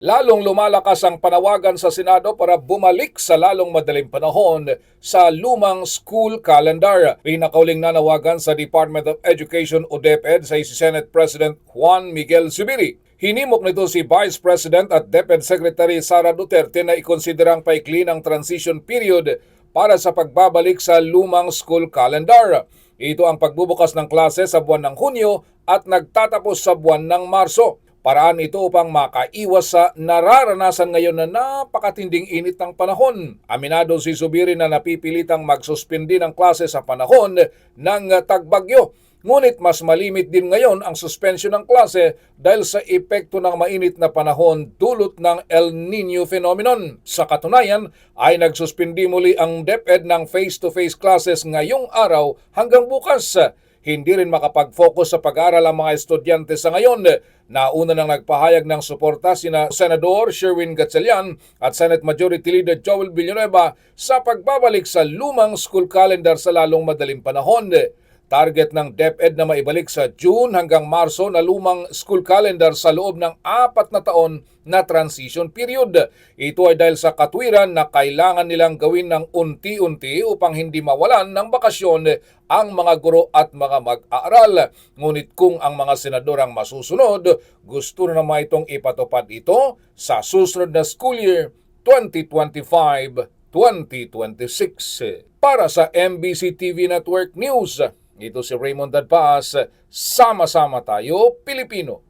Lalong lumalakas ang panawagan sa Senado para bumalik sa lalong madaling panahon sa lumang school calendar. Pinakauling nanawagan sa Department of Education o DepEd sa si Senate President Juan Miguel Zubiri. Hinimok nito si Vice President at DepEd Secretary Sara Duterte na ikonsiderang paikli ng transition period para sa pagbabalik sa lumang school calendar. Ito ang pagbubukas ng klase sa buwan ng Hunyo at nagtatapos sa buwan ng Marso. Paraan ito upang makaiwas sa nararanasan ngayon na napakatinding init ng panahon. Aminado si Zubiri na napipilitang magsuspindi ng klase sa panahon ng tagbagyo. Ngunit mas malimit din ngayon ang suspension ng klase dahil sa epekto ng mainit na panahon dulot ng El Nino phenomenon. Sa katunayan ay nagsuspindi muli ang DepEd ng face-to-face classes ngayong araw hanggang bukas. Hindi rin makapag-focus sa pag-aaral ang mga estudyante sa ngayon. Nauna nang nagpahayag ng suporta sina Senador Sherwin Gatchalian at Senate Majority Leader Joel Villanueva sa pagbabalik sa lumang school calendar sa lalong madaling panahon. Target ng DepEd na maibalik sa June hanggang Marso na lumang school calendar sa loob ng 4 na taon na transition period. Ito ay dahil sa katwiran na kailangan nilang gawin ng unti-unti upang hindi mawalan ng bakasyon ang mga guro at mga mag-aaral. Ngunit kung ang mga senador ang masusunod, gusto na naman itong ipatupad ito sa susunod na school year 2025-2026. Para sa MBC TV Network News, ito si Raymond Dadpaas, sama-sama tayo Pilipino.